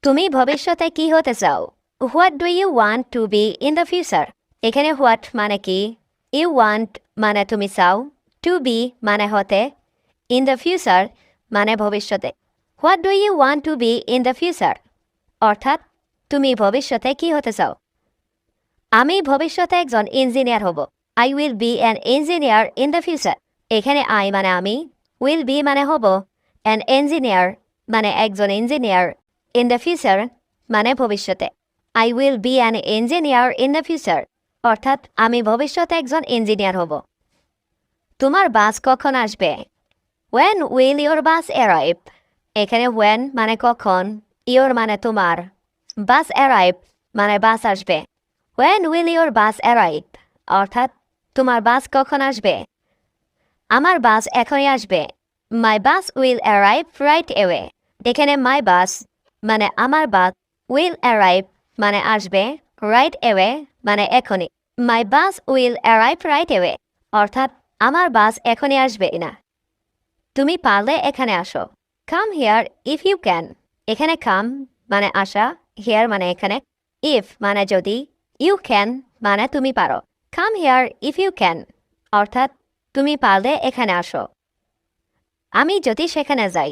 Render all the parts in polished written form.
তুমি ভবিষ্যতে কি হতে চাও? What do you want to be in the future? এখানে হোয়াট মানে কি, ইউ ওয়ান্ট মানে তুমি চাও, টু বি মানে হতে, ইন দ্য ফিউচার মানে ভবিষ্যতে। What do you want to be in the future অর্থাৎ তুমি ভবিষ্যতে কি হতে চাও? আমি ভবিষ্যতে একজন ইঞ্জিনিয়ার হব। I will be an engineer in the future. এখানে আই মানে আমি, উইল বি মানে হব, অ্যান ইঞ্জিনিয়ার মানে একজন ইঞ্জিনিয়ার, ইন দ্য ফিউচার মানে ভবিষ্যতে। I will be an engineer in the future অর্থাৎ আমি ভবিষ্যতে একজন ইঞ্জিনিয়ার হব। তোমার বাস কখন আসবে? When will your bus arrive? এখানে ওয়েন মানে কখন, ইয়োর মানে তোমার, বাস অ্যারাইভ মানে বাস আসবে। When will your bus arrive অর্থাৎ তোমার বাস কখন আসবে? আমার বাস এখনই আসবে। My bus will arrive right away. এখানে মাই বাস মানে আমার বাস, উইল অ্যারাইভ মানে আসবে, রাইট অ্যাওয়ে মানে এখনই। My bus will arrive right away অর্থাৎ আমার বাস এখনই আসবে না। তুমি পারলে এখানে আসো। Come here if you can. এখানে কাম মানে আসা, হিয়ার মানে এখানে, ইফ মানে যদি, ইউ ক্যান মানে তুমি পারো। Come here if you can অর্থাৎ তুমি পারলে এখানে আসো। আমি যদি সেখানে যাই।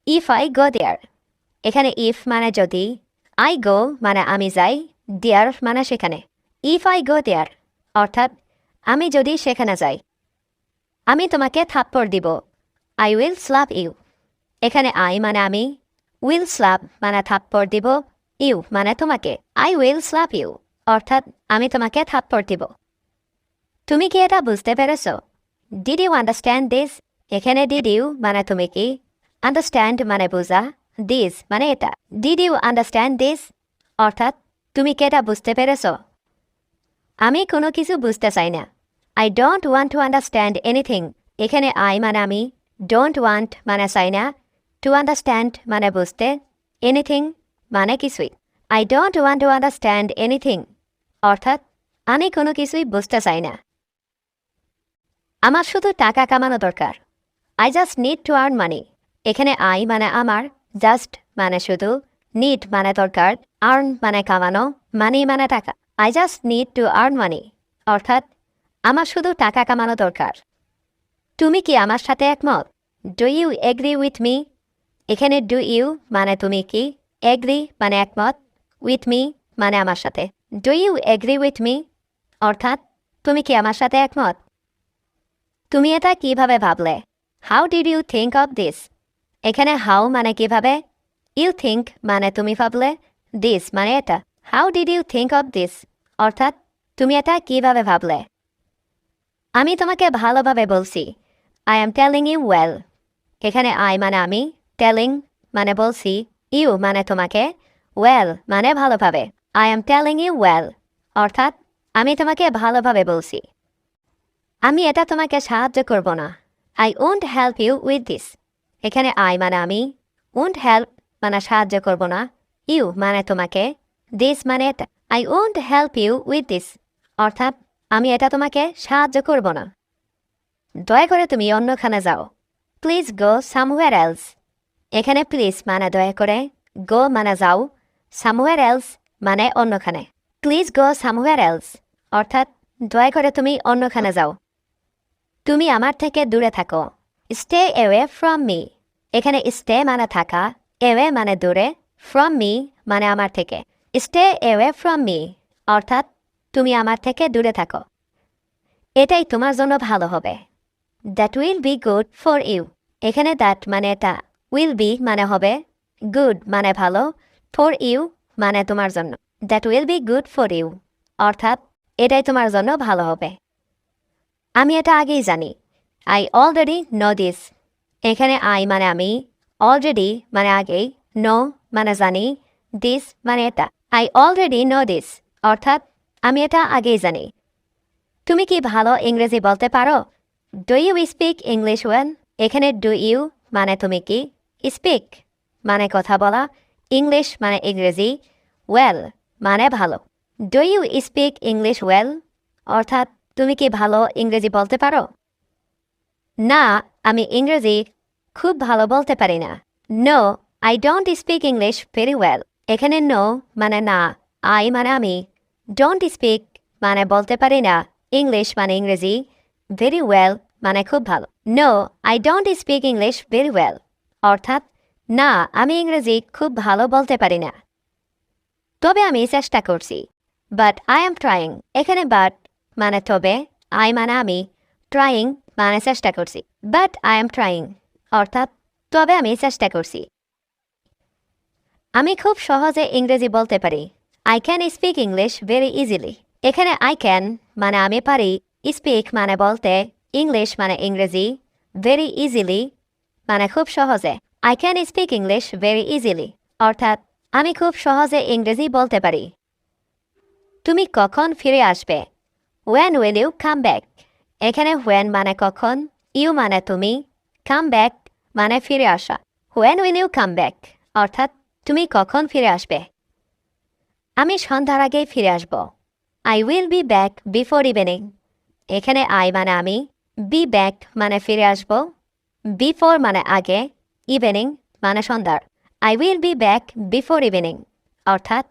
If I go there. এখানে ইফ মানে যদি, আই গো মানে আমি যাই, দেয়ার মানে সেখানে। ইফ আই গো দেয়ার অর্থাৎ আমি যদি সেখানে যাই। আমি তোমাকে থাপ্পড় দিব। I will slap you. এখানে আই মানে আমি, উইল স্ল্যাপ মানে থাপ্পড় দিব, ইউ মানে তোমাকে। আই উইল স্ল্যাপ ইউ অর্থাৎ আমি তোমাকে থাপ্পড় দিব। তুমি কি এটা বুঝতে পেরেছ? Did you understand this? এখানে ডিড ইউ মানে তুমি কি, আন্ডারস্ট্যান্ড মানে বোঝা, দিস মানে এটা। ডিড ইউ আন্ডারস্ট্যান্ড দিস অর্থাৎ তুমি কি এটা বুঝতে পেরেছ? আমি কোনো কিছু বুঝতে চাই না। I don't want to understand anything. এখানে আই মানে আমি, ডোন্ট ওয়ান্ট মানে চাই না, টু আন্ডারস্ট্যান্ড মানে বুঝতে, এনিথিং মানে কিছুই। I don't want to understand anything অর্থাৎ আমি কোনো কিছুই বুঝতে চাই না। আমার শুধু টাকা কামানো দরকার। I just need to earn money. এখানে আই মানে আমার, জাস্ট মানে শুধু, নিড মানে দরকার, আর্ন মানে কামানো, মানি মানে টাকা। I just need to earn money অর্থাৎ আমার শুধু টাকা কামানো দরকার। তুমি কি আমার সাথে একমত? Do you agree with me? এখানে ডু ইউ মানে তুমি কি, এগ্রি মানে একমত, উইথ মি মানে আমার সাথে। Do you agree with me অর্থাৎ তুমি কি আমার সাথে একমত? তুমি এটা কিভাবে ভাবলে? How did you think of this? এখানে হাউ মানে কিভাবে, ইউ থিঙ্ক মানে তুমি ভাবলে, দিস মানে এটা। How did you think of this অর্থাৎ তুমি এটা কিভাবে ভাবলে? আমি তোমাকে ভালোভাবে বলছি। I am telling you well. এখানে আই মানে আমি, টেলিং মানে বলছি, ইউ মানে তোমাকে, ওয়েল মানে ভালোভাবে। I am telling you well অর্থাৎ আমি তোমাকে ভালোভাবে বলছি। আমি এটা তোমাকে সাহায্য করব না। I won't help you with this. এখানে আই মানে আমি, ওন্ট হেল্প মানে সাহায্য করব না, ইউ মানে তোমাকে, দিস মানে এটা। I won't help you with this অর্থাৎ আমি এটা তোমাকে সাহায্য করব না। দয়া করে তুমি অন্যখানে যাও। Please go somewhere else. এখানে প্লিজ মানে দয়া করে, গো মানে যাও, সামওয়্যার এলস মানে অন্যখানে। প্লিজ গো সামওয়্যার এলস অর্থাৎ দয়া করে তুমি অন্যখানে যাও। তুমি আমার থেকে দূরে থাকো। Stay away from me. এখানে স্টে মানে থাকা, অ্যাওয়ে মানে দূরে, ফ্রম মি মানে আমার থেকে। স্টে অ্যাওয়ে ফ্রম মি অর্থাৎ তুমি আমার থেকে দূরে থাকো। এটাই তোমার জন্য ভালো হবে। That will be good for you. এখানে দ্যাট মানে এটা, উইল বি মানে হবে, গুড মানে ভালো, ফর ইউ মানে তোমার জন্য। That will be good for you অর্থাৎ এটাই তোমার জন্য ভালো হবে। আমি এটা আগেই জানি। I already no this. এখানে আই মানে আমি, অলরেডি মানে আগেই, নো মানে জানি, দিস মানে এটা। আই অলরেডি নো দিস অর্থাৎ আমি এটা আগেই জানি। তুমি কি ভালো ইংরেজি বলতে পারো? Do you speak English well? এখানে ডু ইউ মানে তুমি কি, স্পিক মানে কথা বলা, ইংলিশ মানে ইংরেজি, ওয়েল মানে ভালো। Do you speak English well অর্থাৎ তুমি কি ভালো ইংরেজি বলতে পারো? না, আমি ইংরেজি খুব ভালো বলতে পারি না। No, I don't speak English very well. এখানে নো মানে না, আই মানে আমি, ডোন্ট স্পিক মানে বলতে পারি না, ইংলিশ মানে ইংরেজি, ভেরি ওয়েল মানে খুব ভালো। No I don't speak English very well, অর্থাৎ না আমি ইংরেজি খুব ভালো বলতে পারি না, তবে আমি চেষ্টা করছি। বাট আই এম ট্রাইং, এখানে বাট মানে তবে, আই মানে আমি, ট্রাইং মানে চেষ্টা করছি। বাট আই এম ট্রাইং অর্থাৎ তবে আমি চেষ্টা করছি। আমি খুব সহজে ইংরেজি বলতে পারি, I can speak English very easily. এখানে আই ক্যান মানে আমি পারি, স্পিক মানে বলতে, ইংলিশ মানে ইংরেজি, ভেরি ইজিলি মানে খুব সহজে। I can speak English very easily অর্থাৎ আমি খুব সহজে ইংরেজি বলতে পারি। তুমি কখন ফিরে আসবে? When will you come back? এখানে when মানে কখন, you মানে তুমি, come back মানে ফিরে আসা। When will you come back? অর্থাৎ তুমি কখন ফিরে আসবে? আমি সন্ধ্যার আগেই ফিরে আসব। I will be back before evening. এখানে I মানে আমি, be back মানে ফিরে আসব, before মানে আগে, evening মানে সন্ধ্যার। I will be back before evening অর্থাৎ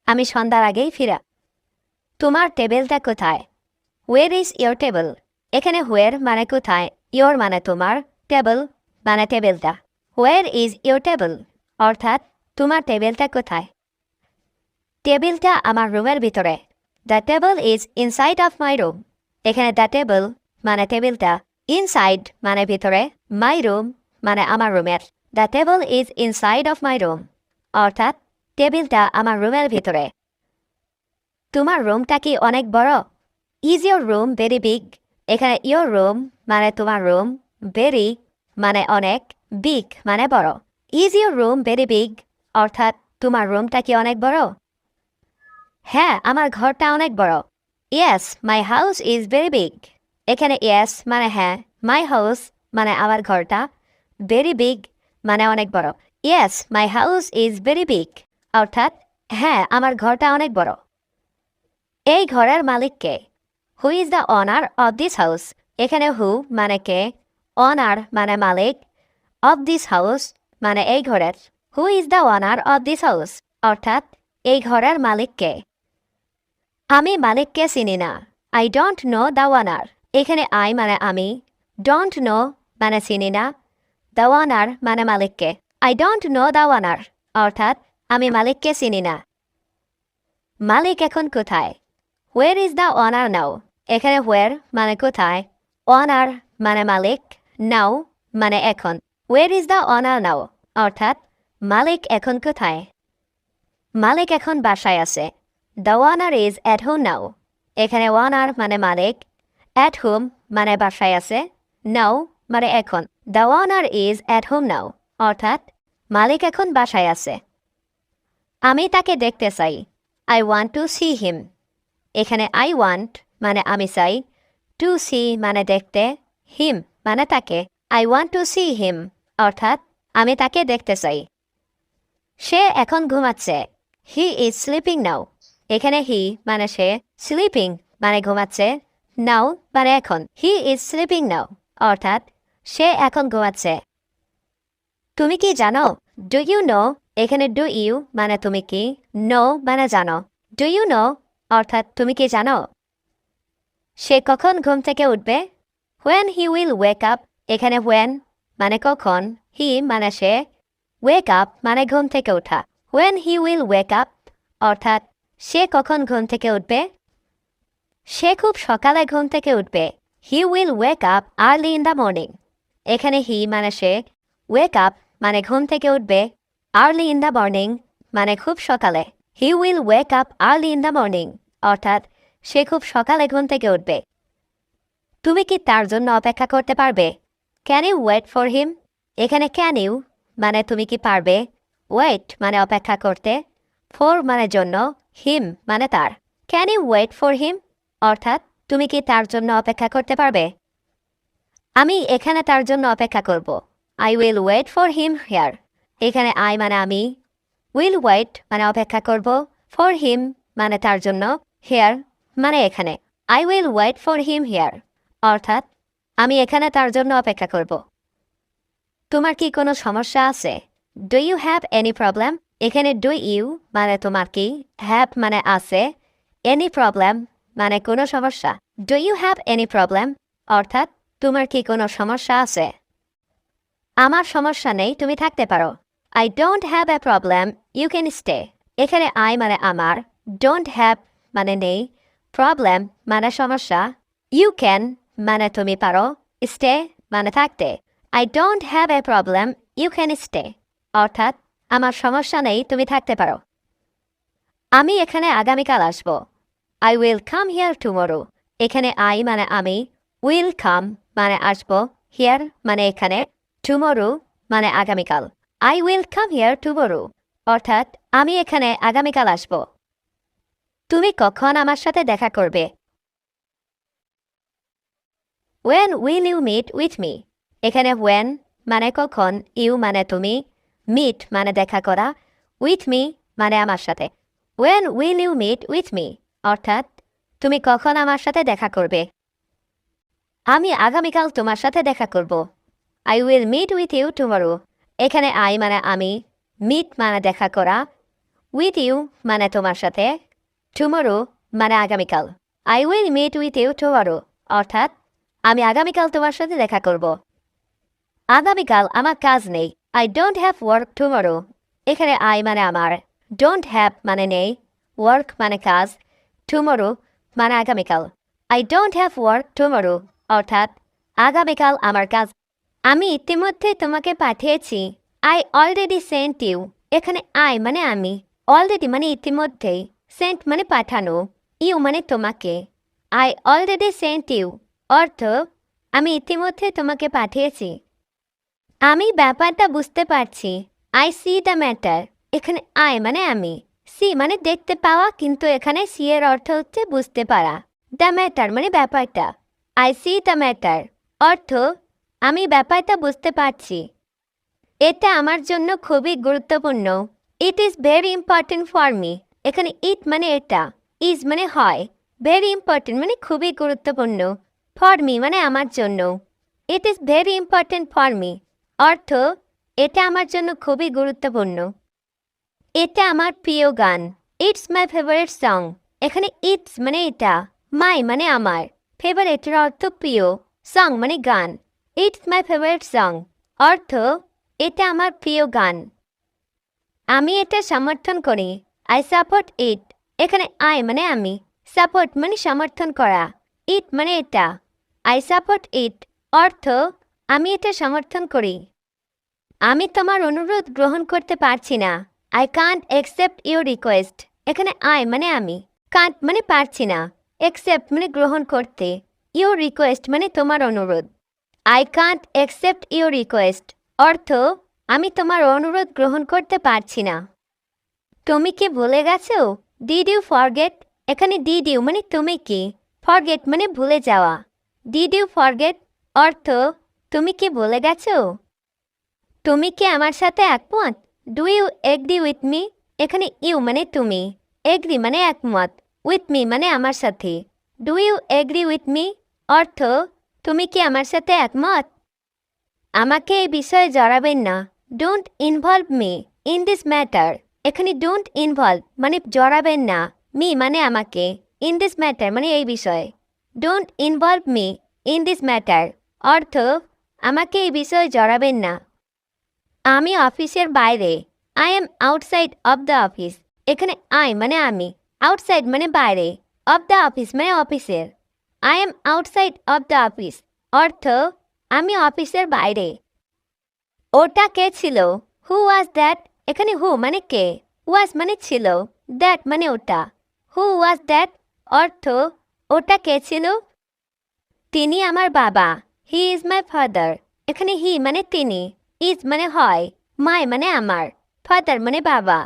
আমি সন্ধ্যার আগেই ফিরা। তোমার টেবিলটা কোথায়? Where is your table? এখানে where মানে কোথায়, your মানে তোমার, টেবিল মানে টেবিলটা। Where is your table? অর্থাৎ তোমার টেবিলটা কোথায়? টেবিলটা আমার রুমের ভিতরে। The table is inside of my room. এখানে the table মানে টেবিলটা, inside মানে ভিতরে, my room মানে আমার রুমের। The table is inside of my room. অর্থাৎ টেবিলটা আমার রুমের ভিতরে। তোমার রুমটা কি অনেক বড়? Is your room very big? এখানে your room মানে তোমার রুম, very মানে অনেক, big মানে বড়। Is your room very big? অর্থাৎ তোমার রুমটা কি অনেক বড়? হ্যাঁ আমার ঘরটা অনেক বড়। Yes, my house is very big. এখানে yes মানে হ্যাঁ, my house মানে আমার ঘরটা, very big মানে অনেক বড়। Yes, my house is very big. অর্থাৎ হ্যাঁ আমার ঘরটা অনেক বড়। এই ঘরের মালিক কে? Who is the owner of this house? এখানে who মানে কে, owner মানে মালিক, of this house মানে এই ঘরের। Who is the owner of this house? অর্থাৎ এই ঘরের মালিক কে? আমি মালিককে চিনি না। I don't know the owner. এখানে I মানে আমি, don't know মানে চিনি না, the owner মানে মালিককে। I don't know the owner অর্থাৎ আমি মালিককে চিনি না। মালিক এখন কোথায়? Where is the owner now? এখানে where মানে কোথায়, owner মানে মালিক, now মানে এখন। Where is the owner now? অর্থাৎ মালিক এখন কোথায়? মালিক এখন বাসায় আছে। The owner is at home now. এখানে owner মানে মালিক, at home মানে বাসায় আছে, now মানে এখন। The owner is at home now. অর্থাৎ মালিক এখন বাসায় আছে। আমি তাকে দেখতে চাই। I want to see him. এখানে I want মানে আমি চাই, to see মানে দেখতে, him মানে তাকে। I want to see him অর্থাৎ আমি তাকে দেখতে চাই। সে এখন ঘুমাচ্ছে। He is sleeping now. এখানে he মানে সে, sleeping মানে ঘুমাচ্ছে, now মানে এখন। He is sleeping now অর্থাৎ সে এখন ঘুমাচ্ছে। তুমি কি জানো? Do you know? এখানে do you মানে তুমি কি, know মানে জানো। Do you know অর্থাৎ তুমি কি জানো? সে কখন ঘুম থেকে উঠবে? When he will wake up. এখানে when মানে কখন, he মানে সে, wake up মানে ঘুম থেকে ওঠা। When he will wake up অর্থাৎ সে কখন ঘুম থেকে উঠবে? সে খুব সকালে ঘুম থেকে উঠবে। He will wake up early in the morning. এখানে he মানে সে, wake up মানে ঘুম থেকে উঠবে, early in the morning মানে খুব সকালে। He will wake up early in the morning অর্থাৎ সে খুব সকালে ঘুম থেকে উঠবে। তুমি কি তার জন্য অপেক্ষা করতে পারবে? Can you wait for him? এখানে can you মানে তুমি কি পারবে, wait মানে অপেক্ষা করতে, for মানে জন্য, him মানে তার। Can you wait for him? অর্থাৎ তুমি কি তার জন্য অপেক্ষা করতে পারবে? আমি এখানে তার জন্য অপেক্ষা করব। I will wait for him here. এখানে I মানে আমি, will wait মানে অপেক্ষা করব, for him মানে তার জন্য, here মানে এখানে। I will wait for him here. অর্থাৎ আমি এখানে তার জন্য অপেক্ষা করব। তোমার কি কোনো সমস্যা আছে? Do you have any problem? এখানে ডু ইউ মানে তোমার কি, হ্যাভ মানে আছে, এনি প্রবলেম মানে কোনো সমস্যা। Do you have any problem অর্থাৎ তোমার কি কোনো সমস্যা আছে? আমার সমস্যা নেই, তুমি থাকতে পারো। I don't have a problem, you can stay. এখানে আই মানে আমার, ডোন্ট হ্যাভ মানে নেই, প্রবলেম মানে সমস্যা, ইউ ক্যান মানে তুমি পারো, স্টে মানে থাকতে। I don't have a problem, you can stay অর্থাৎ আমার সমস্যা নেই, তুমি থাকতে পারো। আমি এখানে আগামীকাল আসব। I will come here tomorrow. এখানে আই মানে আমি, উইল কাম মানে আসব, হিয়ার মানে এখানে, টুমোরো মানে আগামীকাল। I will come here tomorrow অর্থাৎ আমি এখানে আগামীকাল আসব। তুমি কখন আমার সাথে দেখা করবে? When will you meet with me? এখানে when মানে কখন, you মানে তুমি, meet মানে দেখা করা, with me মানে আমার সাথে। When will you meet with me? অর্থাৎ তুমি কখন আমার সাথে দেখা করবে? আমি আগামীকাল তোমার সাথে দেখা করব। I will meet with you tomorrow. এখানে I মানে আমি, meet মানে দেখা করা, with you মানে তোমার সাথে, tomorrow মানে আগামীকাল। I will meet with you tomorrow অর্থাৎ আমি আগামীকাল তোমার সাথে দেখা করব। আগামীকাল আমার কাজ নেই। I don't have work tomorrow. এখানে I মানে আমার, don't have মানে নেই, work মানে কাজ, tomorrow মানে আগামীকাল। I don't have work tomorrow অর্থাৎ আগামীকাল আমার কাজ। আমি ইতিমধ্যে তোমাকে পাঠিয়েছি। I already sent you. এখানে I মানে আমি, already মানে ইতিমধ্যে, sent মানে পাঠানো, you মানে তোমাকে। I already sent you অর্থ আমি ইতিমধ্যে তোমাকে পাঠিয়েছি। আমি ব্যাপারটা বুঝতে পারছি। I see the matter. এখানে I মানে আমি, see মানে দেখতে পাওয়া, কিন্তু এখানে see এর অর্থ হচ্ছে বুঝতে পারা। The matter মানে ব্যাপারটা। I see the matter অর্থ আমি ব্যাপারটা বুঝতে পারছি। এটা আমার জন্য খুবই গুরুত্বপূর্ণ। It is very important for me. এখানে it মানে এটা, is মানে হয়, very important মানে খুবই গুরুত্বপূর্ণ, for me মানে আমার জন্য। It is very important for me অর্থ এটা আমার জন্য খুবই গুরুত্বপূর্ণ। এটা আমার প্রিয় গান। It's my favorite song. এখানে it's মানে এটা, my মানে আমার, favorite এর অর্থ প্রিয়, song মানে গান। It's my favorite song অর্থ এটা আমার প্রিয় গান। আমি এটা সমর্থন করি। I support it. এখানে I মানে আমি, support মানে সমর্থন করা, it মানে এটা। I support it অর্থ আমি এটা সমর্থন করি। আমি তোমার অনুরোধ গ্রহণ করতে পারছি না। I can't accept your request. এখানে I মানে আমি, can't মানে পারছি না, accept মানে গ্রহণ করতে, your request মানে তোমার অনুরোধ। I can't accept your request অর্থ আমি তোমার অনুরোধ গ্রহণ করতে পারছি না। তুমি কি ভুলে গেছো? Did you forget? এখানে did you মানে তুমি কি, forget মানে ভুলে যাওয়া। Did you forget অর্থ তুমি কি ভুলে গেছো? তুমি কি আমার সাথে একমত? Do you agree with me? এখানে you মানে তুমি, agree মানে একমত, with me মানে আমার সাথে। Do you agree with me অর্থ তুমি কি আমার সাথে একমত? আমাকে এই বিষয়ে জড়াবেন না। Don't involve me in this matter. এখানে don't involve মানে জড়াবেন না, me মানে আমাকে, in this matter মানে এই বিষয়ে। Don't involve me in this matter অর্থ আমাকে এই বিষয়ে জড়াবেন না। আমি অফিসের বাইরে। I am outside of the office. এখানে I মানে আমি, outside মানে বাইরে, of the office মানে অফিসের। I am outside of the office অর্থ আমি অফিসের বাইরে। ওটা কে ছিল? Who was that? এখানে who মানে কে, was মানে ছিল, that মানে ওটা। Who was that অর্থ ওটা কে ছিল? তিনি আমার বাবা। He is my father. এখানে he মানে তিনি, is মানে হয়, my মানে আমার, father মানে বাবা।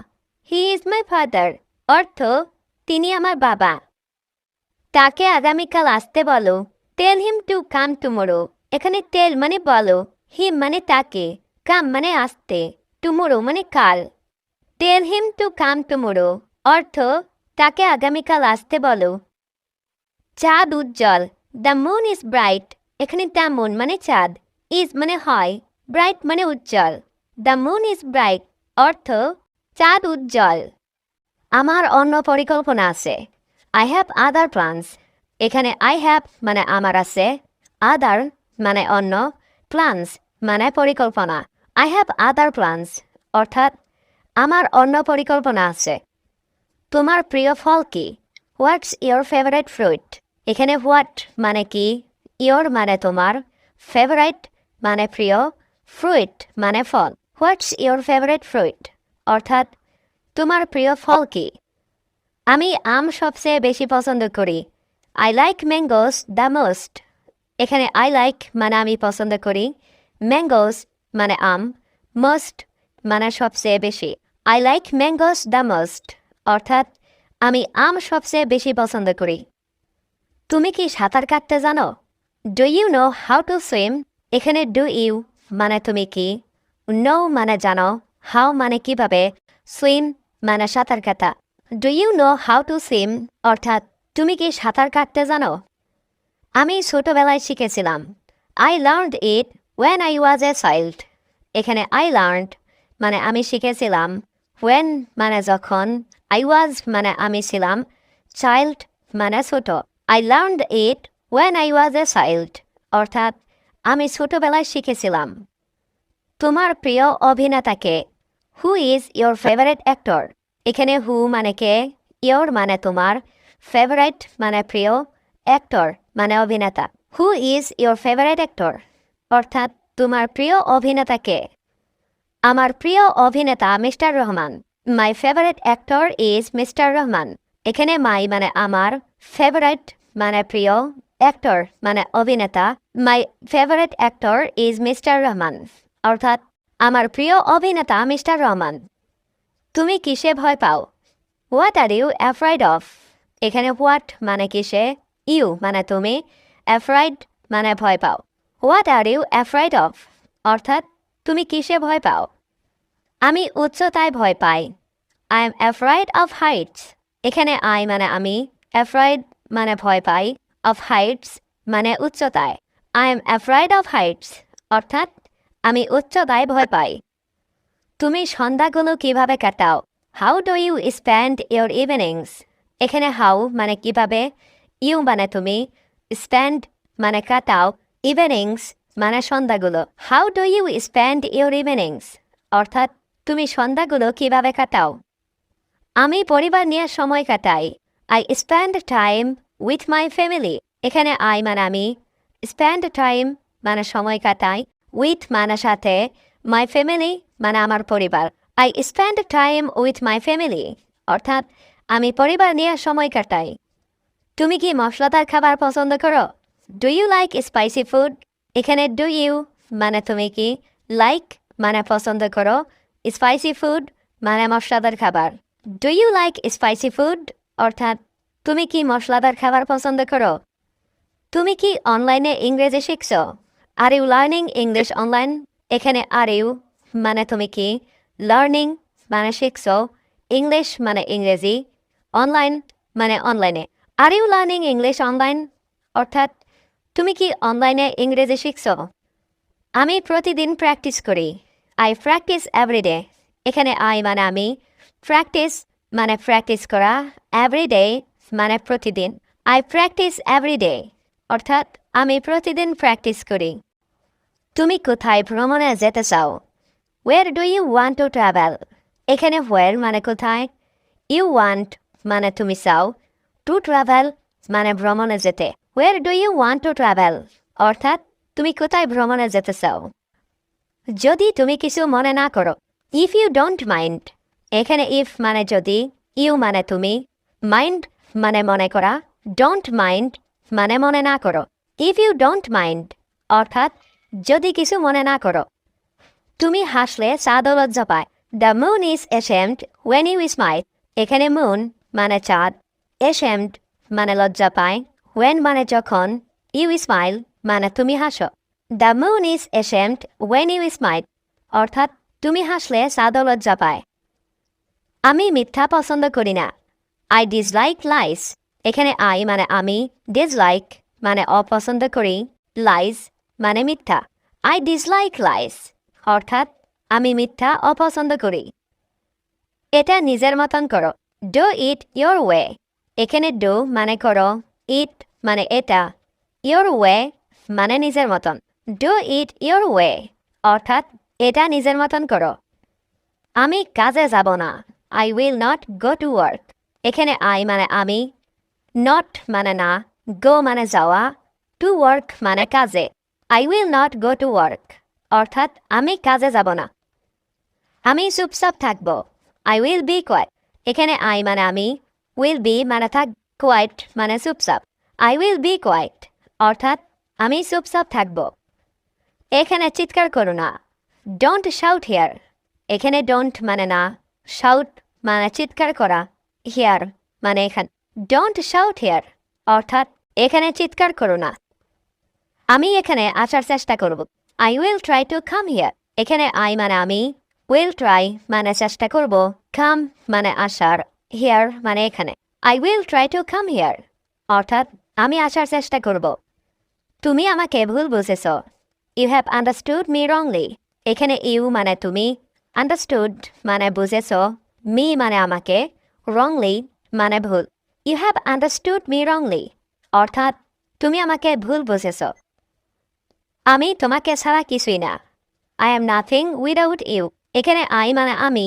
He is my father অর্থ তিনি আমার বাবা। তাকে আগামীকাল আসতে বলো। Tell him to come tomorrow. এখানে tell মানে বলো, him মানে তাকে, come মানে আসতে, tomorrow মানে কাল। Tell him to come tomorrow অর্থ তাকে আগামীকাল আসতে বলো। চাঁদ উজ্জ্বল। The moon is bright. এখানে the moon মানে চাঁদ, is মানে হয়, bright মানে উজ্জ্বল। The moon is bright অর্থ চাঁদ উজ্জ্বল। আমার অন্য পরিকল্পনা আছে। I have other plans. এখানে আই হ্যাভ মানে আমার আছে, আদার মানে অন্য, প্ল্যানস মানে পরিকল্পনা। আই হ্যাভ আদার প্ল্যানস অর্থাৎ আমার অন্য পরিকল্পনা আছে। তোমার প্রিয় ফল কি? What's your favourite fruit? এখানে হোয়াট মানে কি, ইয়োর মানে তোমার, ফেভারিট মানে প্রিয়, ফ্রুট মানে ফল। হোয়াটস ইয়োর ফেভারিট ফ্রুট অর্থাৎ তোমার প্রিয় ফল কি? আমি আম সবচেয়ে বেশি পছন্দ করি। I like mangoes the most. এখানে আই লাইক মানে আমি পছন্দ করি, ম্যাঙ্গোস মানে আম, মোস্ট মানে সবচেয়ে বেশি। I like mangoes the most অর্থাৎ আমি আম সবচেয়ে বেশি পছন্দ করি। তুমি কি সাঁতার কাটতে জানো? Do you know how to swim? এখানে ডু ইউ মানে তুমি কি, নো মানে জানো, হাউ মানে কিভাবে, সুইম মানে সাঁতার কাটা। Do you know how to swim অর্থাৎ তুমি কি সাঁতার কাটতে জানো? আমি ছোটবেলায় শিখেছিলাম। I learned it when I was a child. এখানে আই লার্নড মানে আমি শিখেছিলাম, ওয়েন মানে যখন, আই ওয়াজ মানে আমি ছিলাম, চাইল্ড মানে ছোট। I learned it when I was a child অর্থাৎ আমি ছোটবেলায় শিখেছিলাম। তোমার প্রিয় অভিনেতাকে? Who is your favourite actor? এখানে হু মানে কে, ইয়োর মানে তোমার, ফেভারিট মানে প্রিয়, অ্যাক্টর মানে অভিনেতা। হু ইজ ইয়োর ফেভারিট অ্যাক্টর অর্থাৎ তোমার প্রিয় অভিনেতাকে? আমার প্রিয় অভিনেতা mister Rahman. My favourite actor is mister Rahman. এখানে মাই মানে আমার, ফেভারিট মানে প্রিয়, অ্যাক্টর মানে অভিনেতা। My favourite actor is mister Rahman অর্থাৎ আমার প্রিয় অভিনেতা মিস্টার রহমান। তুমি কিসে ভয় পাও? What are you afraid of? এখানে হোয়াট মানে কিসে, ইউ মানে তুমি, অ্যাফ্রাইড মানে ভয় পাও। What are you afraid of অর্থাৎ তুমি কিসে ভয় পাও? আমি উচ্চতায় ভয় পাই। I am afraid of heights. এখানে আই মানে আমি, অ্যাফ্রাইড মানে ভয় পাই, অফ হাইটস মানে উচ্চতায়। I am afraid of heights অর্থাৎ আমি উচ্চতায় ভয় পাই। তুমি সন্ধ্যাগুলো কিভাবে কাটাও? How do you spend your evenings? এখানে হাউ মানে কিভাবে, ইউ মানে তুমি, স্পেন্ড মানে কাটাও, ইভিনিংস মানে সন্ধ্যাগুলো। How do you spend your evenings অর্থাৎ তুমি সন্ধ্যাগুলো কিভাবে কাটাও? আমি পরিবার নিয়ে সময় কাটাই। I spend time with my family. এখানে আই মানে আমি, স্পেন্ড টাইম মানে সময় কাটাই, উইথ মানে সাথে, মাই ফ্যামিলি মানে আমার পরিবার। I spend time with my family অর্থাৎ আমি পরিবার নিয়ে সময় কাটাই। তুমি কি মশলাদার খাবার পছন্দ করো? Do you like spicy food? এখানে ডু ইউ মানে তুমি কি, লাইক মানে পছন্দ করো, স্পাইসি ফুড মানে মশলাদার খাবার। Do you like spicy food অর্থাৎ তুমি কি মশলাদার খাবার পছন্দ করো? তুমি কি অনলাইনে ইংরেজি শিখছো? Are you learning English online? এখানে আর ইউ মানে তুমি কি, লার্নিং মানে শিখছো, ইংলিশ মানে ইংরেজি, অনলাইন মানে অনলাইনে। Are you learning English online অর্থাৎ তুমি কি অনলাইনে ইংরেজি শিখছো? আমি প্রতিদিন প্র্যাকটিস করি। I practice everyday. এখানে আই মানে আমি, প্র্যাকটিস মানে প্র্যাকটিস করা, এভরিডে মানে প্রতিদিন। আই প্র্যাকটিস এভরিডে অর্থাৎ আমি প্রতিদিন প্র্যাকটিস করি। তুমি কোথায় ভ্রমণে যেতে চাও? Where do you want to travel? এখানে ওয়ের মানে কোথায়, ইউ ওয়ান্ট মানে তুমি চাও, টু ট্রাভেল মানে ভ্রমণে যেতে। Where do you want to travel অর্থাৎ তুমি কোথায় ভ্রমণে যেতে চাও? যদি তুমি কিছু মনে না করো। If you don't mind. এখানে ইফ মানে যদি, ইউ মানে তুমি, মাইন্ড মানে মনে করা, ডোন্ট মাইন্ড মানে মনে না করো। ইফ ইউ ডোন্ট মাইন্ড অর্থাৎ যদি কিছু মনে না করো। তুমি হাসলে চাঁদ লজ্জা পায়। The moon is ashamed when you smile. এখানে মুন মানে চাঁদ, অ্যাশেমড মানে লজ্জা পায়, ওয়েন মানে যখন, ইউ স্মাইল মানে তুমি হাসো। The moon is ashamed when you smile অর্থাৎ তুমি হাসলে চাঁদ লজ্জা পায়। আমি মিথ্যা পছন্দ করি না। I dislike lies. এখানে আই মানে আমি, ডিসলাইক মানে অপছন্দ করি, লাইস মানে মিথ্যা। আই ডিসলাইক লাইস অর্থাৎ আমি মিথ্যা অপছন্দ করি। এটা নিজের মতন করো। Do it your way. এখানে ডু মানে করো, ইট মানে এটা, ইয়োর ওয়ে মানে নিজের মতন। ডু ইট ইয়োর ওয়ে অর্থাৎ এটা নিজের মতন করো। আমি কাজে যাব না। I will not go to work. এখানে আই মানে আমি, নট মানে না, গো মানে যাওয়া, টু ওয়ার্ক মানে কাজে। I will not go to work অর্থাৎ আমি কাজে যাব না। আমি চুপচাপ থাকব। I will be quiet. এখানে আই মানে আমি, উইল বি মানে থাক, কোয়াইট মানে চুপচাপ। আই উইল বি কোয়াইট অর্থাৎ আমি চুপচাপ থাকব। এখানে চিৎকার করো না। Don't shout here. এখানে ডোন্ট মানে না, শাউট মানে চিৎকার করা, হিয়ার মানে এখানে। ডোন্ট শাউট হিয়ার অর্থাৎ এখানে চিৎকার করো না। আমি এখানে আসার চেষ্টা করব। I will try to come here. এখানে আই মানে আমি, উইল ট্রাই মানে চেষ্টা করব, কাম মানে আসার, হিয়ার মানে এখানে। I will try to come here অর্থাৎ আমি আসার চেষ্টা করব। তুমি আমাকে ভুল বুঝেছ। You have understood me wrongly. এখানে ইউ মানে তুমি, আন্ডারস্টুড মানে বুঝেছ, মি মানে আমাকে, রংলি মানে ভুল। You have understood me wrongly অর্থাৎ তুমি আমাকে ভুল বুঝেছ। আমি তোমাকে ছাড়া কিছুই না। I am nothing without you. এখানে আই মানে আমি,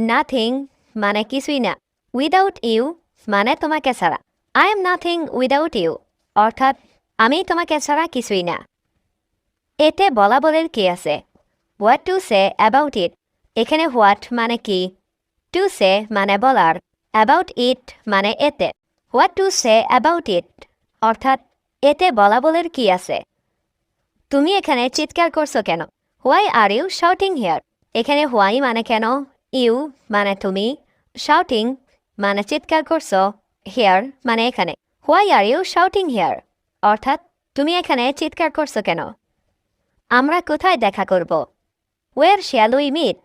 নাথিং মানে কিছুই না, উইদাউট ইউ মানে তোমাকে ছাড়া। I am nothing without you অর্থাৎ আমি তোমাকে ছাড়া কিছুই না। এতে বলা বলের কি আছে? What to say about it. এখানে হোয়াট মানে কি, টু সে মানে বলার, অ্যাবাউট ইট মানে এতে। What to say about it অর্থাৎ এতে বলা বলের কি আছে? তুমি এখানে চিৎকার করছো কেন? Why are you shouting here. এখানে হোয়াই মানে কেন, ইউ মানে তুমি, শাউটিং মানে চিৎকার করছো, হিয়ার মানে এখানে। Why are you shouting here অর্থাৎ তুমি এখানে চিৎকার করছো কেন? আমরা কোথায় দেখা করব? ওয়ের শ্যাল উই মিট।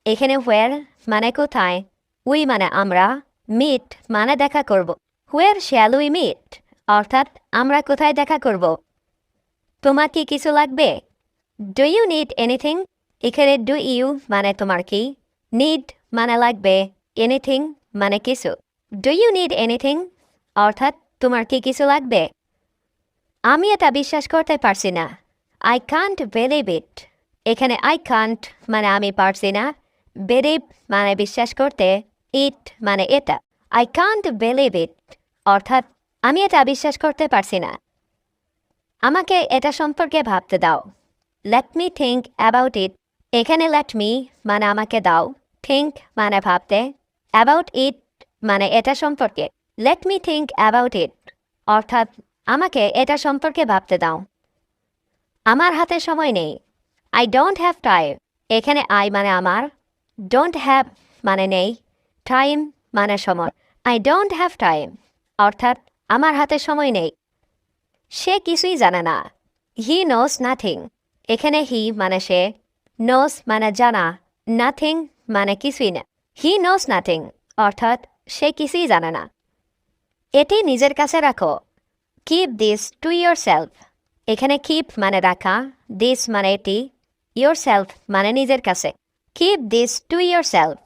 এখানে ওয়ের মানে কোথায়, উই মানে আমরা, মিট মানে দেখা করব। ওয়ের শ্যাল উই মিট অর্থাৎ আমরা কোথায় দেখা করব? তোমার কি কিছু লাগবে? Do you need anything. এখানে ডু ইউ মানে তোমার কি, নিড মানে লাগবে, এনিথিং মানে কিছু। ডু ইউ নিড এনিথিং অর্থাৎ তোমার কি কিছু লাগবে? আমি এটা বিশ্বাস করতে পারছি না। I can't believe it. এখানে আই কান্ট মানে আমি পারছি না, বিলিভ মানে বিশ্বাস করতে, ইট মানে এটা। আই কান্ট বিলিভ ইট অর্থাৎ আমি এটা বিশ্বাস করতে পারছি না। আমাকে এটা সম্পর্কে ভাবতে দাও। Let me think about it. এখানে লেট মি মানে আমাকে দাও, থিঙ্ক মানে ভাবতে, অ্যাবাউট ইট মানে এটা সম্পর্কে। Let me think about it অর্থাৎ আমাকে এটা সম্পর্কে ভাবতে দাও। আমার হাতে সময় নেই। I don't have time. এখানে আই মানে আমার, ডোন্ট হ্যাভ মানে নেই, টাইম মানে সময়। আই ডোন্ট হ্যাভ টাইম অর্থাৎ আমার হাতে সময় নেই। সে কিছুই জানে না। হি নোস নাথিং। এখানে হি মানে সে, নোস মানে জানা, নাথিং মানে কিছুই না। হি নোস নাথিং অর্থাৎ সে কিছুই জানে না। এটি নিজের কাছে রাখো। Keep this to your self. এখানে কিপ মানে রাখা, দিস মানে এটি, ইয়োর সেলফ মানে নিজের কাছে। Keep this to your self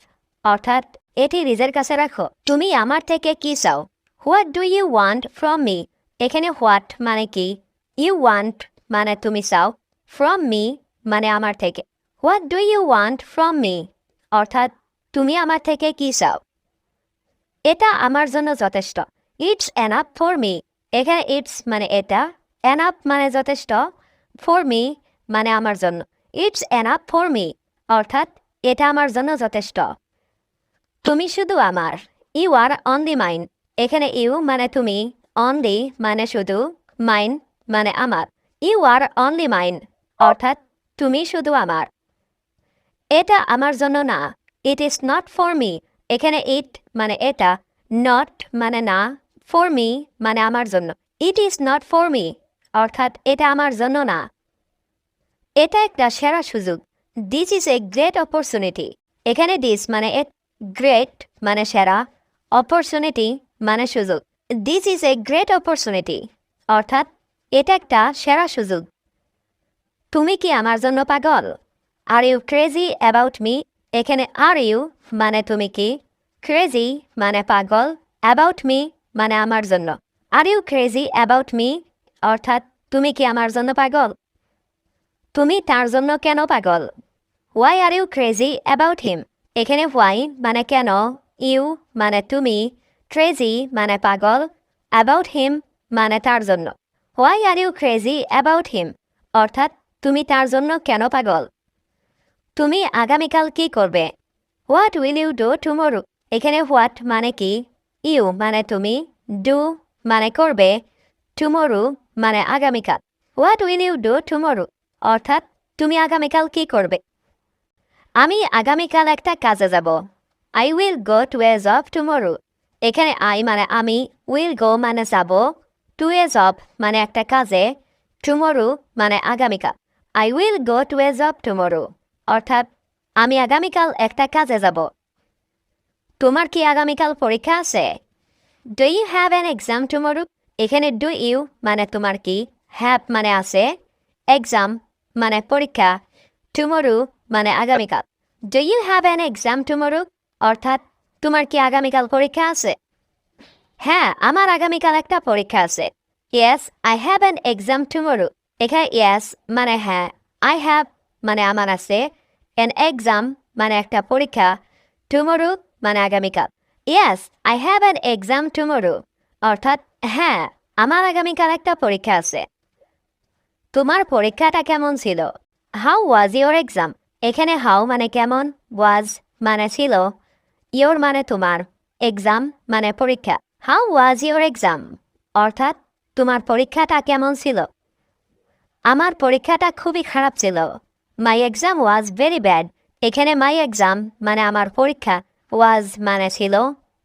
অর্থাৎ এটি নিজের কাছে রাখো। তুমি আমার থেকে কি চাও? What do you want from me. এখানে হোয়াট মানে কি, ইউ ওয়ান্ট মানে তুমি চাও, ফ্রম মি মানে আমার থেকে। What do you want from me অর্থাৎ তুমি আমার থেকে কি চাও? এটা আমার জন্য যথেষ্ট। It's enough for me. এখানে ইটস মানে এটা, এনাফ মানে যথেষ্ট, ফর মি মানে আমার জন্য। ইটস এনাফ ফর মি অর্থাৎ এটা আমার জন্য যথেষ্ট। তুমি শুধু আমার। You are only mine. এখানে ইউ মানে তুমি, অনলি মানে শুধু, মাইন মানে আমার। ইউ আর অনলি মাইন অর্থাৎ তুমি শুধু আমার। এটা আমার জন্য না। It is not for me. এখানে ইট মানে এটা, নট মানে না, ফর মি মানে আমার জন্য। It is not for me অর্থাৎ এটা আমার জন্য না। এটা একটা সেরা সুযোগ। This is a great opportunity. এখানে দিস মানে গ্রেট মানে সেরা, অপরচুনিটি মানে সুযোগ। This is a great opportunity অর্থাৎ এটা একটা সেরা সুযোগ। তুমি কি আমার জন্য পাগল? Are you crazy about me. এখানে আর ইউ মানে তুমি কি, ক্রেজি মানে পাগল, অ্যাবাউট মি মানে আমার জন্য। Are you crazy about me অর্থাৎ তুমি কি আমার জন্য পাগল? তুমি তার জন্য কেন পাগল? Why are you crazy about him? এখানে হোয়াই মানে কেন, ইউ মানে তুমি, ক্রেজি মানে পাগল, অ্যাবাউট হিম মানে তার জন্য। Why are you crazy about him অর্থাৎ তুমি তার জন্য কেন পাগল? তুমি আগামীকাল কি করবে? What will you do tomorrow? এখানে হোয়াট মানে কি, ইউ মানে তুমি, ডু মানে করবে, টুমোরো মানে আগামীকাল। What will you do tomorrow অর্থাৎ তুমি আগামীকাল কি করবে? আমি আগামীকাল একটা কাজে যাব। I will go to A job tomorrow. এখানে আই মানে আমি, উইল গো মানে যাব, টু এ জব মানে একটা কাজে, টুমোরো মানে আগামীকাল। I will go to A job tomorrow অর্থাৎ আমি আগামীকাল একটা কাজে যাব। তোমার কি আগামীকাল পরীক্ষা আছে? Do you have an exam tomorrow? এখানে ডু ইউ মানে তোমার কি, হ্যাভ মানে আছে, এক্সাম মানে পরীক্ষা, টুমোরো মানে আগামীকাল। Do you have an exam tomorrow অর্থাৎ তোমার কি আগামীকাল পরীক্ষা আছে? হ্যাঁ, আমার আগামীকাল একটা পরীক্ষা আছে। Yes I have an exam tomorrow. এখানে ইয়েস মানে হ্যাঁ, আই হ্যাভ মানে আমার আছে, অ্যান এক্সাম মানে একটা পরীক্ষা, টুমোরো মানে আগামীকাল। Yes I have an exam tomorrow অর্থাৎ হ্যাঁ, আমার আগামীকাল একটা পরীক্ষা আছে। তোমার পরীক্ষাটা কেমন ছিল? How was your exam? এখানে হাউ মানে কেমন, ওয়াজ মানে ছিল, ইয়োর মানে তোমার, এক্সাম মানে পরীক্ষা। হাউ ওয়াজ ইয়োর এক্সাম অর্থাৎ তোমার পরীক্ষাটা কেমন ছিল? আমার পরীক্ষাটা খুবই খারাপ ছিল। মাই এক্সাম ওয়াজ ভেরি ব্যাড। এখানে মাই এক্সাম মানে আমার পরীক্ষা, ওয়াজ মানে ছিল,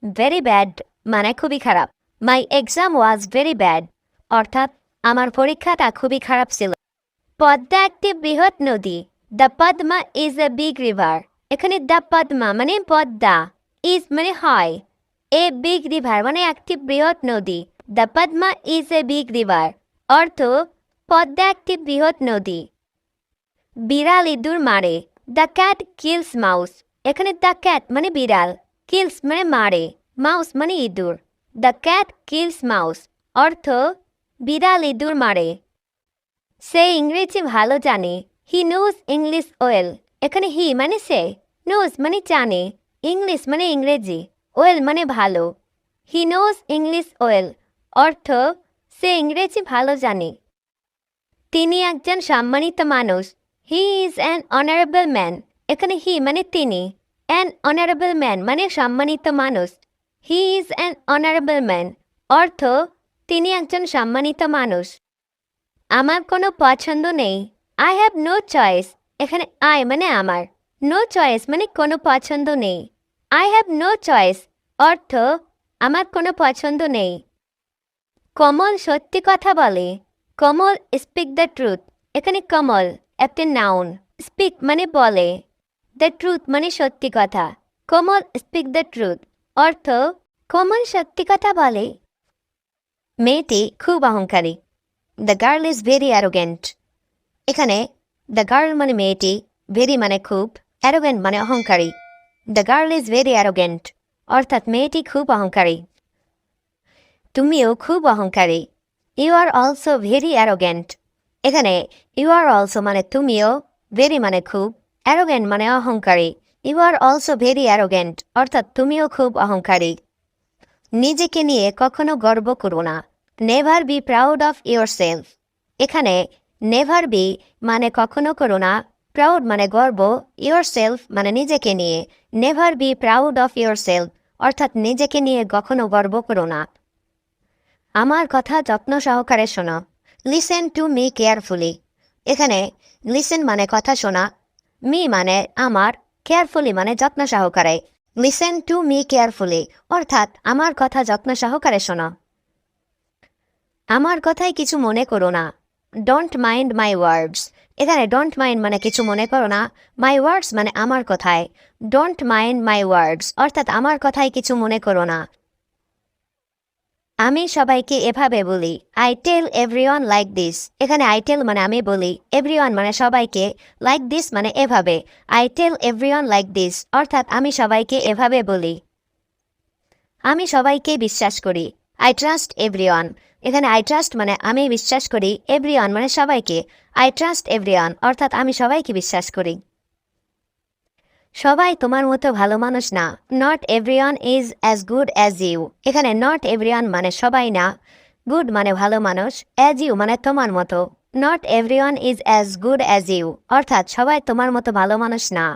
ভেরি ব্যাড মানে খুবই খারাপ। মাই এক্সাম ওয়াজ ভেরি ব্যাড অর্থাৎ আমার পরীক্ষাটা খুবই খারাপ ছিল। পদ্মা একটি বৃহৎ নদী। The Padma is a big river. এখানে দ্য পদ্মা মানে পদ্মা, ইজ মানে হয়, এ বিগ রিভার মানে একটি বৃহৎ নদী। The Padma is a big river অর্থ পদ্মা একটি বৃহৎ নদী। বিড়াল ইঁদুর মারে। The cat kills mouse. এখানে দ্য ক্যাট মানে বিড়াল, কিলস মানে মারে, মাউস মানে ইঁদুর। দ্য ক্যাট কিলস মাউস অর্থ বিড়াল ইঁদুর মারে। সে ইংরেজি ভালো জানে। He knows English well. এখানে হি মানে সে, নোজ মানে জানে, ইংলিশ মানে ইংরেজি, ওয়েল মানে ভালো। হি নোজ ইংলিশ ওয়েল অর্থ সে ইংরেজি ভালো জানে। তিনি একজন সম্মানিত মানুষ। He is an honourable man. এখানে হি মানে তিনি, অ্যান অনারেবল ম্যান মানে সম্মানিত মানুষ। He is an honourable man অর্থ তিনি একজন সম্মানিত মানুষ। আমার কোনো পছন্দ নেই। I have no choice. এখানে আই মানে আমার, নো চয়েস মানে কোনো পছন্দ নেই। আই হ্যাভ নো চয়েস অর্থ আমার কোনো পছন্দ নেই। কমল সত্যি কথা বলে। কমল স্পিক দ্য ট্রুথ। এখানে কমল একটা নাউন, স্পিক মানে বলে, দ্য ট্রুথ মানে সত্যি কথা। কমল স্পিক দ্য ট্রুথ অর্থ কমল সত্যি কথা বলে। মেয়েটি খুব অহংকারী। The girl is very arrogant. এখানে দ্য গার্ল মানে মেয়েটি, ভেরি মানে খুব, অ্যারোগেন্ট মানে অহংকারী। The girl is very arrogant অর্থাৎ মেয়েটি খুব অহংকারী। তুমিও খুব অহংকারী। You are also very arrogant. এখানে ইউ আর অলসো মানে তুমিও, ভেরি মানে খুব, অ্যারোগেন্ট মানে অহংকারী। You are also very arrogant অর্থাৎ তুমিও খুব অহংকারী। নিজেকে নিয়ে কখনো গর্ব করো না। Never be proud of your self. এখানে নেভার বি মানে কখনো করো না, প্রাউড মানে গর্ব, ইয়োর সেলফ মানে নিজেকে নিয়ে। Never be proud of your self অর্থাৎ নিজেকে নিয়ে কখনো গর্ব করো না। আমার কথা যত্ন সহকারে শোনো। Listen to me carefully. এখানে লিসেন মানে কথা শোনা, মি মানে আমার, কেয়ারফুলি মানে যত্ন সহকারে। লিসেন টু মি কেয়ারফুলি অর্থাৎ আমার কথা যত্ন সহকারে শোনো। আমার কথায় কিছু মনে করো না। ডোন্ট মাইন্ড মাই ওয়ার্ডস। এখানে ডোন্ট মাইন্ড মানে কিছু মনে করো না, মাই ওয়ার্ডস মানে আমার কথায়। ডোন্ট মাইন্ড মাই ওয়ার্ডস অর্থাৎ আমার কথায় কিছু মনে করো না। আমি সবাইকে এভাবে বলি। I tell everyone like this. এখানে আই টেল মানে আমি বলি, এভরিওয়ান মানে সবাইকে, লাইক দিস মানে এভাবে। I tell everyone like this অর্থাৎ আমি সবাইকে এভাবে বলি। আমি সবাইকে বিশ্বাস করি। I trust everyone. এখানে আই ট্রাস্ট মানে আমি বিশ্বাস করি, এভরিওয়ান মানে সবাইকে। আই ট্রাস্ট এভরিওয়ান অর্থাৎ আমি সবাইকে বিশ্বাস করি। সবাই তোমার মতো ভালো মানুষ না। Not everyone is as good as you. এখানে নট এভরিওয়ান মানে সবাই না, গুড মানে ভালো মানুষ, অ্যাজ ইউ মানে তোমার মতো। Not everyone is as good as you অর্থাৎ সবাই তোমার মতো ভালো মানুষ না।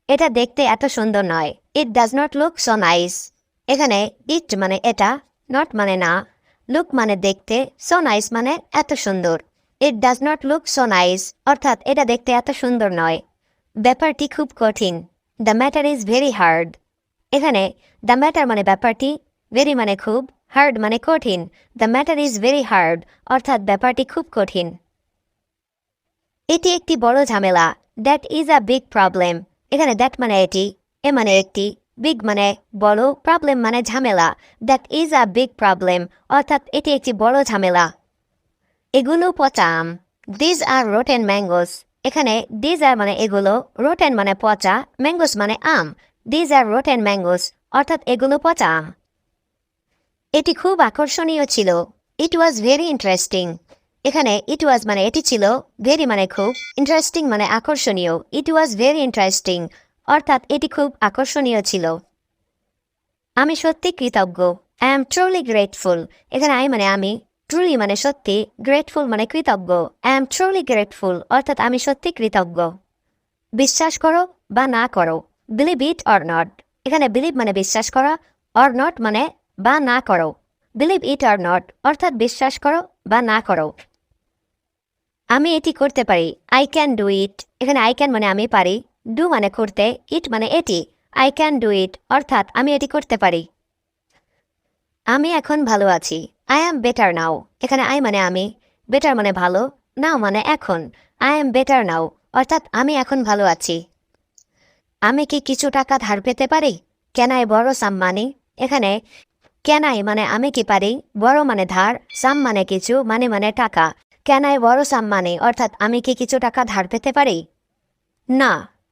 এটা দেখতে এত সুন্দর নয়। It does not look so nice. এখানে ইট মানে এটা, নট মানে না, লুক মানে দেখতে, সো নাইস মানে এত সুন্দর। It does not look so nice অর্থাৎ এটা দেখতে এত সুন্দর নয়। ব্যাপারটি খুব কঠিন। The matter is very hard. এখানে দ্য ম্যাটার মানে ব্যাপারটি, ভেরি মানে খুব, হার্ড মানে কঠিন। The matter is very hard অর্থাৎ ব্যাপারটি খুব কঠিন। এটি একটি বড় ঝামেলা। That is a big problem. এখানে দ্যাট মানে এটি, এ মানে একটি, বিগ মানে বড়, প্রবলেম মানে ঝামেলা। That is a big problem অর্থাৎ এটি একটি বড় ঝামেলা। এগুলো পচা আম। These are rotten mangoes. এখানে দিজ আর মানে এগুলো, রোটেন মানে পচা, ম্যাঙ্গোস মানে আম। দিজ আর রোটেন ম্যাঙ্গোস অর্থাৎ এগুলো পচা আম। এটি খুব আকর্ষণীয় ছিল। It was very interesting. এখানে ইট ওয়াজ মানে এটি ছিল, ভেরি মানে খুব, ইন্টারেস্টিং মানে আকর্ষণীয়। ইট ওয়াজ ভেরি ইন্টারেস্টিং অর্থাৎ এটি খুব আকর্ষণীয় ছিল। আমি সত্যি কৃতজ্ঞ। I am truly grateful. এখানে আই মানে আমি, ট্রুলি মানে সত্যি, গ্রেটফুল মানে কৃতজ্ঞ। আই এম ট্রুলি গ্রেটফুল অর্থাৎ আমি সত্যি কৃতজ্ঞ। বিশ্বাস করো বা না করো। Believe it or not. এখানে বিলিভ মানে বিশ্বাস করা, অর নট মানে বা না করো। বিলিভ ইট অর নট অর্থাৎ বিশ্বাস করো বা না করো। আমি এটি করতে পারি। I can do it. এখানে আই ক্যান মানে আমি পারি, ডু মানে করতে, ইট মানে এটি। আই ক্যান ডু ইট অর্থাৎ আমি এটি করতে পারি। আমি এখন ভালো আছি। I am better now. এখানে আই মানে আমি, বেটার মানে ভালো, নাও মানে এখন। আই অ্যাম বেটার নাও অর্থাৎ আমি এখন ভালো আছি। আমি কি কিছু টাকা ধার পেতে পারি? ক্যান আই বড় সাম মানি। এখানে ক্যান আই মানে আমি কি পারি, বড় মানে ধার, সাম মানে কিছু, মানে মানে টাকা। ক্যান আই বড় সাম মানি অর্থাৎ আমি কি কিছু টাকা ধার পেতে পারি? না,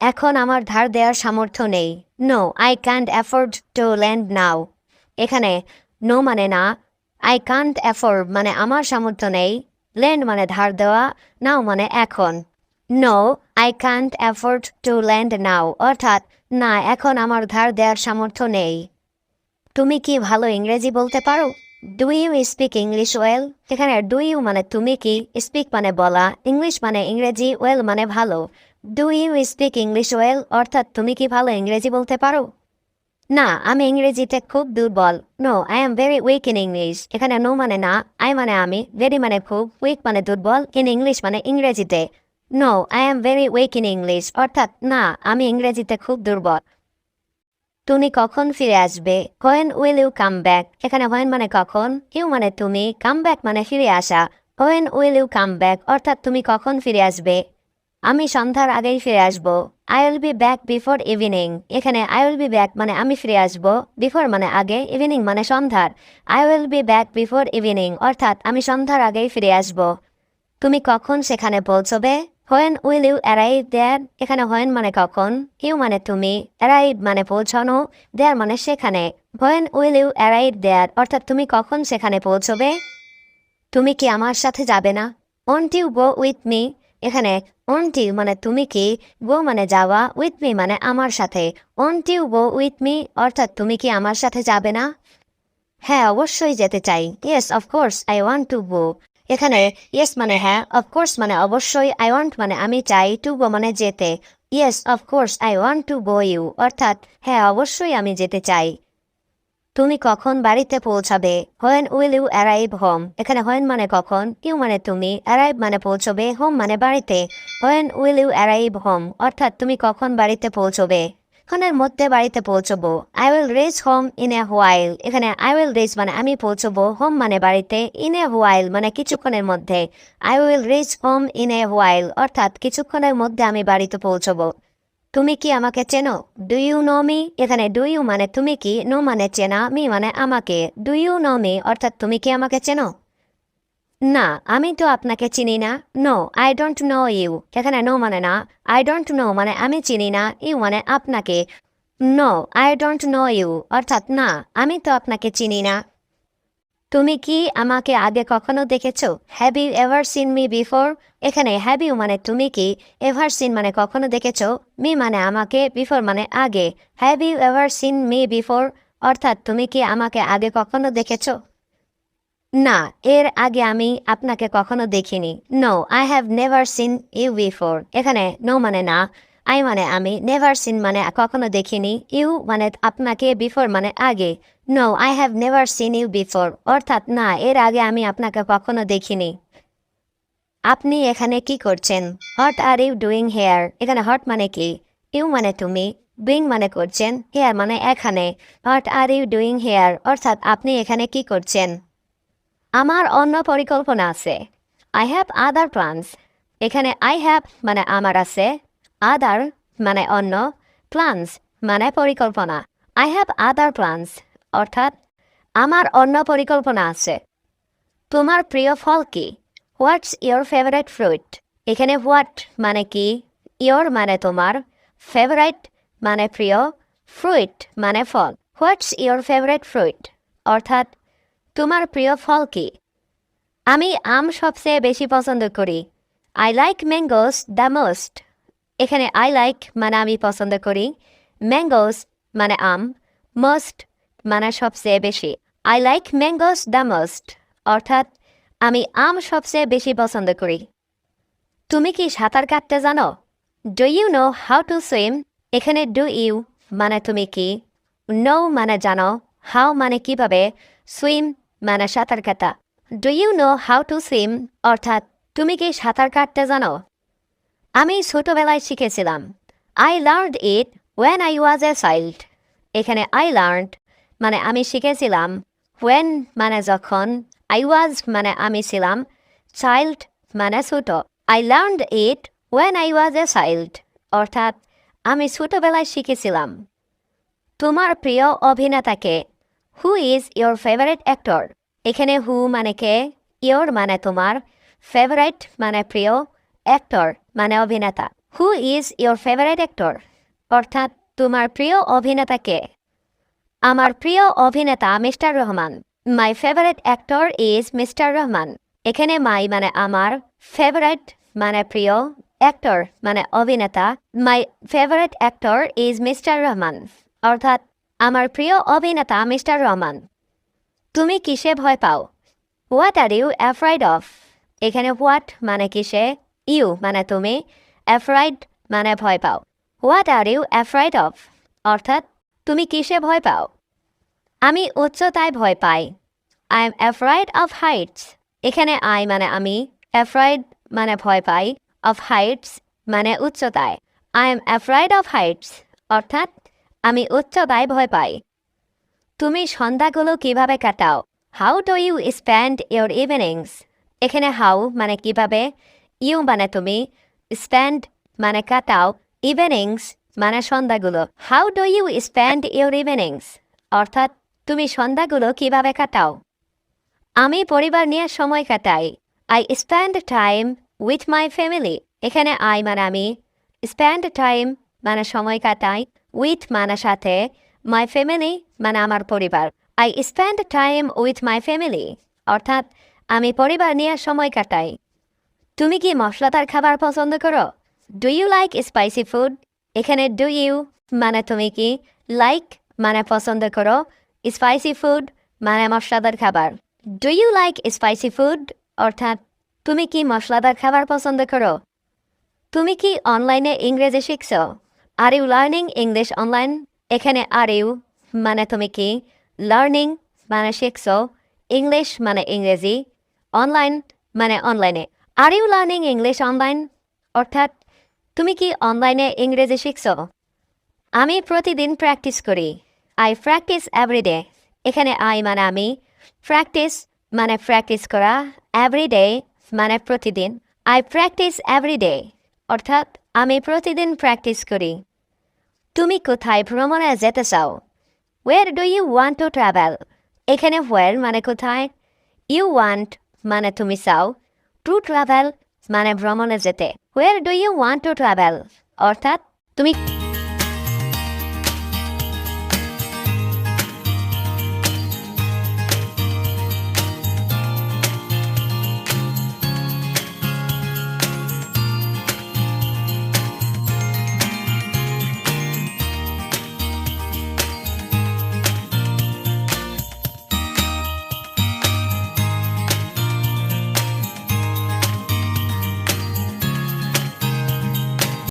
এখন আমার ধার দেওয়ার সামর্থ্য নেই। No, I can't afford to lend now. এখানে নো মানে না, আই কান্ট অ্যাফোর্ড মানে আমার সামর্থ্য নেই, ল্যান্ড মানে ধার দেওয়া, নাও মানে এখন। No, I can't afford to lend now অর্থাৎ না, এখন আমার ধার দেওয়ার সামর্থ্য নেই। তুমি কি ভালো ইংরেজি বলতে পারো? Do you speak English well. এখানে ডু ইউ মানে তুমি কি, স্পিক মানে বলা, ইংলিশ মানে ইংরেজি, ওয়েল মানে ভালো। Do you speak English well অর্থাৎ তুমি কি ভালো ইংরেজি বলতে পারো? না, আমি ইংরেজিতে খুব দুর্বল। No, I am very weak in English. এখানে নো মানে না, আই মানে আমি, ভেরি মানে খুব, উইক মানে দুর্বল, ইন ইংলিশ মানে ইংরেজিতে। No, I am very weak in English অর্থাৎ না, আমি ইংরেজিতে খুব দুর্বল। তুমি কখন ফিরে আসবে? When will you come back. এখানে হোয়েন মানে কখন, ইউ মানে তুমি, কাম ব্যাক মানে ফিরে আসা। When will you come back অর্থাৎ তুমি কখন ফিরে আসবে? আমি সন্ধ্যার আগেই ফিরে আসবো। I will be back before evening. এখানে আই উইল বি ব্যাক মানে আমি ফিরে আসবো, বিফোর মানে আগে, ইভিনিং মানে সন্ধ্যার। I will be back before evening অর্থাৎ আমি সন্ধ্যার আগেই ফিরে আসবো। তুমি কখন সেখানে পৌঁছবে? When will you arrive there. এখানে হোয়েন মানে কখন, ইউ মানে তুমি, অ্যারাইভ মানে পৌঁছানো, দেয়ার মানে সেখানে। When will you arrive there অর্থাৎ তুমি কখন সেখানে পৌঁছবে? তুমি কি আমার সাথে যাবে না? Won't you go with me. এখানে ওন্ট ইউ মানে তুমি কি, গো মানে যাওয়া, উইথ মি মানে আমার সাথে। Won't you go with me অর্থাৎ তুমি কি আমার সাথে যাবে না? হ্যাঁ, অবশ্যই যেতে চাই। Yes of course I want to গো। এখানে ইয়েস মানে হ্যাঁ, অফকোর্স মানে অবশ্যই, আই ওয়ান্ট মানে আমি চাই, টু গো মানে যেতে। Yes of course I want to go you অর্থাৎ হ্যাঁ, অবশ্যই আমি যেতে চাই। তুমি কখন বাড়িতে পৌঁছাবে? When will you arrive home. এখানে হোয়েন মানে কখন, ইউ মানে তুমি, অ্যারাইভ মানে পৌঁছবে, হোম মানে বাড়িতে। When will you arrive home অর্থাৎ তুমি কখন বাড়িতে পৌঁছবে? ক্ষণের মধ্যে বাড়িতে পৌঁছবো। I will reach home in a while. এখানে আই উইল রিচ মানে আমি পৌঁছবো, হোম মানে বাড়িতে, ইন এ হোয়াইল মানে কিছুক্ষণের মধ্যে। I will reach home in a while অর্থাৎ কিছুক্ষণের মধ্যে আমি বাড়িতে পৌঁছবো। তুমি কি আমাকে চেনো? Do you know me. এখানে ডু ইউ মানে তুমি কি, নো মানে চেনা, মি মানে আমাকে। ডু ইউ নো মি অর্থাৎ তুমি কি আমাকে চেনো? না, আমি তো আপনাকে চিনি না। No, I don't know you. এখানে নো মানে না, আই ডোন্ট নো মানে আমি চিনি না, ইউ মানে আপনাকে। No I don't know you অর্থাৎ না আমি তো আপনাকে চিনি না। তুমি কি আমাকে আগে কখনো দেখেছো? Have you ever seen me before? এখানে হ্যাভ ইউ মানে তুমি কি, এভার সিন মানে কখনো দেখেছো, মি মানে আমাকে, বিফোর মানে আগে। Have you ever seen me before অর্থাৎ তুমি কি আমাকে আগে কখনো দেখেছো? না, এর আগে আমি আপনাকে কখনো দেখিনি। No I have never seen you before. এখানে নো মানে না, আই মানে আমি, নেভার সিন মানে কখনো দেখিনি, ইউ মানে আপনাকে, বিফোর মানে আগে। No I have never seen you before অর্থাৎ না এর আগে আমি আপনাকে কখনো দেখিনি। আপনি এখানে কি করছেন? What are you doing here? এখানে হট মানে কি, ইউ মানে তুমি, ডুইং মানে করছেন, হেয়ার মানে এখানে। What are you doing here অর্থাৎ আপনি এখানে কি করছেন? আমার অন্য পরিকল্পনা আছে। I have other plans. এখানে আই হ্যাভ মানে আমার আছে, আদার মানে অন্য, প্ল্যানস মানে পরিকল্পনা। আই হ্যাভ আদার প্ল্যানস অর্থাৎ আমার অন্য পরিকল্পনা আছে। তোমার প্রিয় ফল কি? What's your favourite fruit? এখানে হোয়াট মানে কি, ইয়োর মানে তোমার, ফেভারিট মানে প্রিয়, ফ্রুট মানে ফল। হোয়াটস ইয়োর ফেভারিট ফ্রুট অর্থাৎ তোমার প্রিয় ফল কি? আমি আম সবচেয়ে বেশি পছন্দ করি। I like mangoes the most. এখানে আই লাইক মানে আমি পছন্দ করি, ম্যাঙ্গোস মানে আম, মোস্ট মানে সবচেয়ে বেশি। I like mangoes the most অর্থাৎ আমি আম সবচেয়ে বেশি পছন্দ করি। তুমি কি সাঁতার কাটতে জানো? Do you know how to swim? এখানে ডু ইউ মানে তুমি কি, নো মানে জানো, হাউ মানে কিভাবে, সুইম মানে সাঁতার কাটা। Do you know how to swim অর্থাৎ তুমি কি সাঁতার কাটতে জানো? আমি ছোটবেলায় শিখেছিলাম। I learned it when I was a child. এখানে আই লার্নড মানে আমি শিখেছিলাম, ওয়েন মানে যখন, আই ওয়াজ মানে আমি ছিলাম, চাইল্ড মানে ছোট। I learned it when I was a child অর্থাৎ আমি ছোটবেলায় শিখেছিলাম। তোমার প্রিয় অভিনেতাকে? Who is your favourite actor? এখানে হু মানে কে, ইয়োর মানে তোমার, ফেভারিট মানে প্রিয়, অ্যাক্টর মানে অভিনেতা। হু ইজ ইয়োর ফেভারিট অ্যাক্টর অর্থাৎ তোমার প্রিয় অভিনেতা কে? আমার প্রিয় অভিনেতা mister Rahman. My favourite actor is mister Rahman. এখানে মাই মানে আমার, ফেভারিট মানে প্রিয়, অ্যাক্টর মানে অভিনেতা। My favourite actor is mister Rahman অর্থাৎ আমার প্রিয় অভিনেতা মিস্টার রহমান। তুমি কিসে ভয় পাও? What are you afraid of? এখানে হোয়াট মানে কিসে, ইউ মানে তুমি, অ্যাফ্রাইড মানে ভয় পাও। What are you afraid of অর্থাৎ তুমি কিসে ভয় পাও? আমি উচ্চতায় ভয় পাই। I am afraid of heights. এখানে আই মানে আমি, অ্যাফ্রাইড মানে ভয় পাই, অফ হাইটস মানে উচ্চতায়। I am afraid of heights অর্থাৎ আমি উচ্চতায় ভয় পাই। তুমি সন্ধ্যাগুলো কিভাবে কাটাও? How do you spend your evenings? এখানে হাউ মানে কিভাবে, ইউ মানে তুমি, স্পেন্ড মানে কাটাও, ইভিনিংস মানে সন্ধ্যাগুলো। How do you spend your evenings অর্থাৎ তুমি সন্ধ্যাগুলো কিভাবে কাটাও? আমি পরিবার নিয়ে সময় কাটাই। I spend time with my family. এখানে আই মানে আমি, স্পেন্ড টাইম মানে সময় কাটাই, উইথ মানে সাথে, মাই ফ্যামিলি মানে আমার পরিবার। I spend time with my family অর্থাৎ আমি পরিবার নিয়ে সময় কাটাই। তুমি কি মশলাদার খাবার পছন্দ করো? Do you like spicy food? এখানে ডু ইউ মানে তুমি কি, লাইক মানে পছন্দ করো, স্পাইসি ফুড মানে মশলাদার খাবার। Do you like spicy food অর্থাৎ তুমি কি মশলাদার খাবার পছন্দ করো? তুমি কি অনলাইনে ইংরেজি শিখছো? Are you learning English online? এখানে আর ইউ মানে তুমি কি, লার্নিং মানে শিখছো, ইংলিশ মানে ইংরেজি, অনলাইন মানে অনলাইনে। Are you learning English online অর্থাৎ তুমি কি অনলাইনে ইংরেজি শিখছো? আমি প্রতিদিন প্র্যাকটিস করি। I practice everyday. এখানে আই মানে আমি, প্র্যাকটিস মানে প্র্যাকটিস করা, এভরিডে মানে প্রতিদিন। আই প্র্যাকটিস এভরিডে অর্থাৎ আমি প্রতিদিন প্র্যাকটিস করি। তুমি কোথায় ভ্রমণে যেতে চাও? Where do you want to travel? এখানে ওয়ের মানে কোথায়, ইউ ওয়ান্ট মানে তুমি চাও, টু ট্রাভেল মানে ভ্রমণে যেতে। Where do you want to travel অর্থাৎ তুমি